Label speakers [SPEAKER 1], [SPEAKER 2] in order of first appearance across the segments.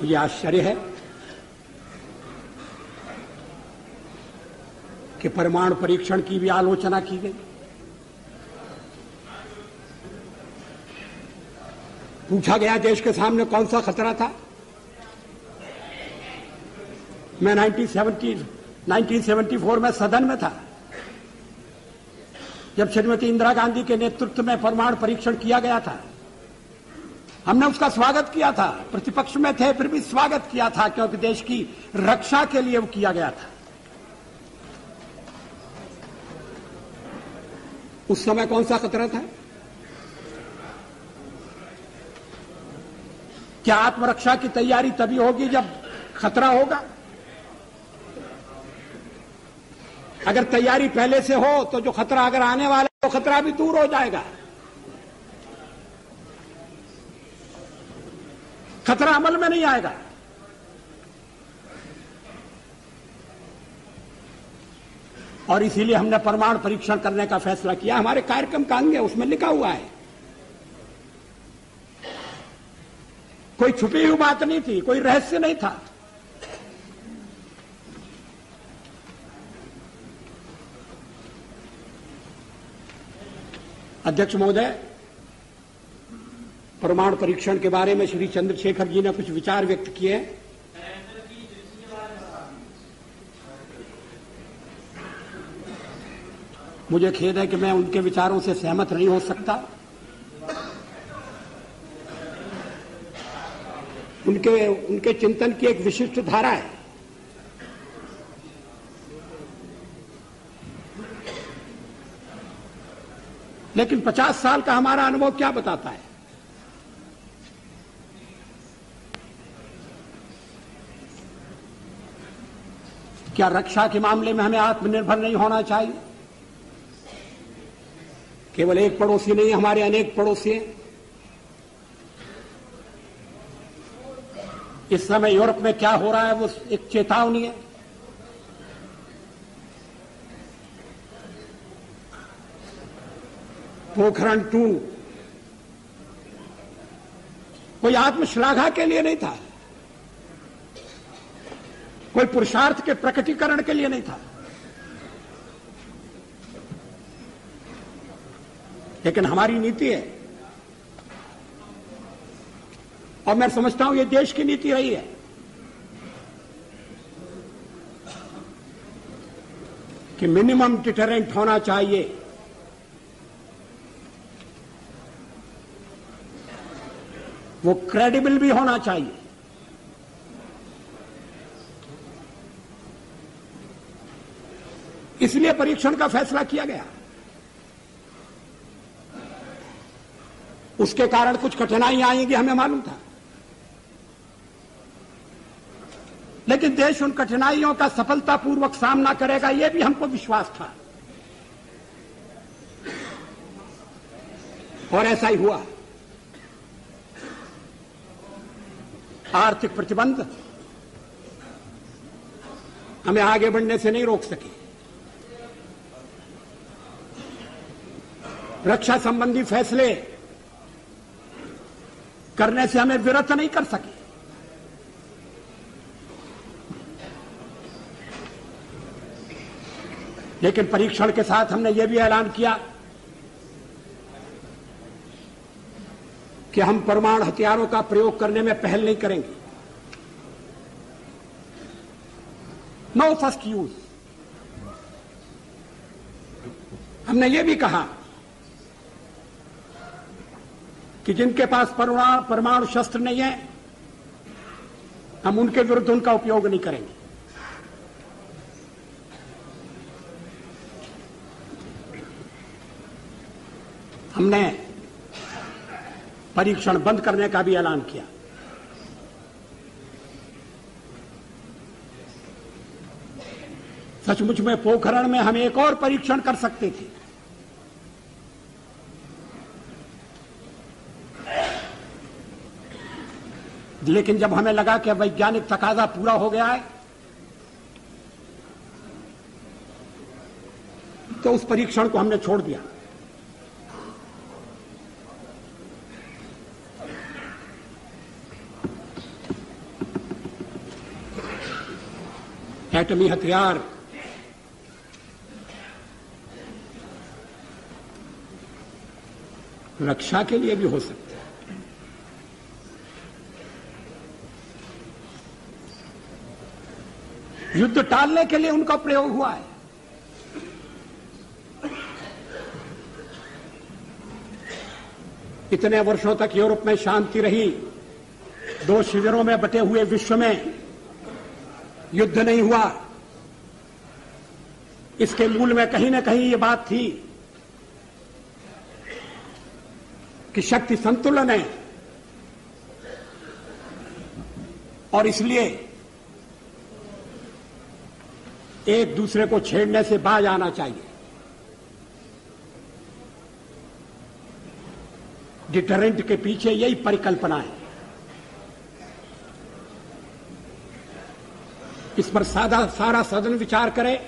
[SPEAKER 1] मुझे आश्चर्य है कि परमाणु परीक्षण की भी आलोचना की गई। पूछा गया देश के सामने कौन सा खतरा था। मैं 1974 में सदन में था जब श्रीमती इंदिरा गांधी के नेतृत्व में परमाणु परीक्षण किया गया था। हमने उसका स्वागत किया था, प्रतिपक्ष में थे फिर भी स्वागत किया था, क्योंकि देश की रक्षा के लिए वो किया गया था। उस समय कौन सा खतरा था? क्या आत्मरक्षा की तैयारी तभी होगी जब खतरा होगा? अगर तैयारी पहले से हो तो जो खतरा अगर आने वाला है तो खतरा भी दूर हो जाएगा। खतरा अमल में नहीं आएगा। और इसीलिए हमने परमाणु परीक्षण करने का फैसला किया। हमारे कार्यक्रम का अंग है, उसमें लिखा हुआ है, कोई छुपी हुई बात नहीं थी, कोई रहस्य नहीं था। अध्यक्ष महोदय, परमाणु परीक्षण के बारे में श्री चंद्रशेखर जी ने कुछ विचार व्यक्त किए। मुझे खेद है कि मैं उनके विचारों से सहमत नहीं हो सकता। उनके चिंतन की एक विशिष्ट धारा है। लेकिन 50 साल का हमारा अनुभव क्या बताता है? क्या रक्षा के मामले में हमें आत्मनिर्भर नहीं होना चाहिए? केवल एक पड़ोसी नहीं, हमारे अनेक पड़ोसी हैं। इस समय यूरोप में क्या हो रहा है वो एक चेतावनी है। पोखरण 2 कोई आत्मश्लाघा के लिए नहीं था, कोई पुरुषार्थ के प्रकटीकरण के लिए नहीं था, लेकिन हमारी नीति है और मैं समझता हूं ये देश की नीति रही है कि मिनिमम डिटरेंट होना चाहिए। वो क्रेडिबल भी होना चाहिए। इसलिए परीक्षण का फैसला किया गया। उसके कारण कुछ कठिनाइयां आएंगी, हमें मालूम था, लेकिन देश उन कठिनाइयों का सफलतापूर्वक सामना करेगा, यह भी हमको विश्वास था और ऐसा ही हुआ। आर्थिक प्रतिबंध हमें आगे बढ़ने से नहीं रोक सके। रक्षा संबंधी फैसले करने से हमें विरत नहीं कर सके। लेकिन परीक्षण के साथ हमने यह भी ऐलान किया कि हम परमाणु हथियारों का प्रयोग करने में पहल नहीं करेंगे। No first use. हमने यह भी कहा कि जिनके पास परमाणु शस्त्र नहीं है, हम उनके विरुद्ध उनका उपयोग नहीं करेंगे। हमने परीक्षण बंद करने का भी ऐलान किया। सचमुच में पोखरण में हम एक और परीक्षण कर सकते थे, लेकिन जब हमें लगा कि वैज्ञानिक तकाजा पूरा हो गया है तो उस परीक्षण को हमने छोड़ दिया। एटमी हथियार रक्षा के लिए भी हो सकते हैं। युद्ध टालने के लिए उनका प्रयोग हुआ है। इतने वर्षों तक यूरोप में शांति रही, दो शिविरों में बटे हुए विश्व में युद्ध नहीं हुआ। इसके मूल में कहीं न कहीं ये बात थी कि शक्ति संतुलन है और इसलिए एक दूसरे को छेड़ने से बाज आना चाहिए। डिटरेंट के पीछे यही परिकल्पना है। इस पर सारा सदन विचार करे,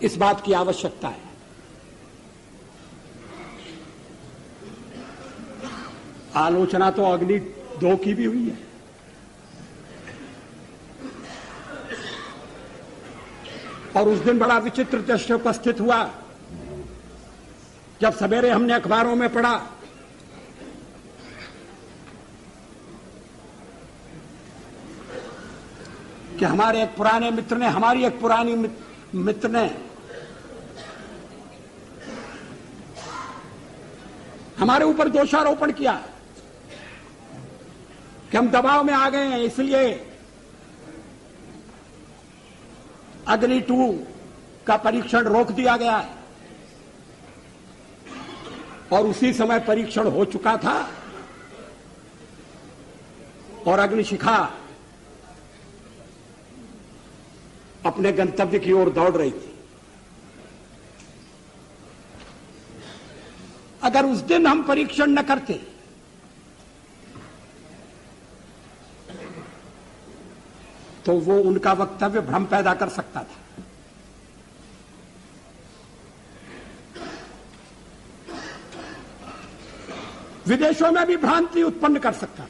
[SPEAKER 1] इस बात की आवश्यकता है। आलोचना तो अग्नि 2 की भी हुई है। और उस दिन बड़ा विचित्र दृश्य उपस्थित हुआ जब सवेरे हमने अखबारों में पढ़ा कि हमारे एक पुराने मित्र ने, हमारी एक पुरानी मित्र ने हमारे ऊपर दोषारोपण किया कि हम दबाव में आ गए हैं, इसलिए अग्नि 2 का परीक्षण रोक दिया गया है। और उसी समय परीक्षण हो चुका था और अग्निशिखा अपने गंतव्य की ओर दौड़ रही थी। अगर उस दिन हम परीक्षण न करते तो वो उनका वक्तव्य भ्रम पैदा कर सकता था। विदेशों में भी भ्रांति उत्पन्न कर सकता था।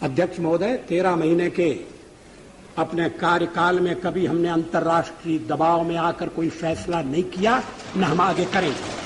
[SPEAKER 1] अध्यक्ष महोदय, 13 महीने के अपने कार्यकाल में कभी हमने अंतर्राष्ट्रीय दबाव में आकर कोई फैसला नहीं किया, न हम आगे करेंगे।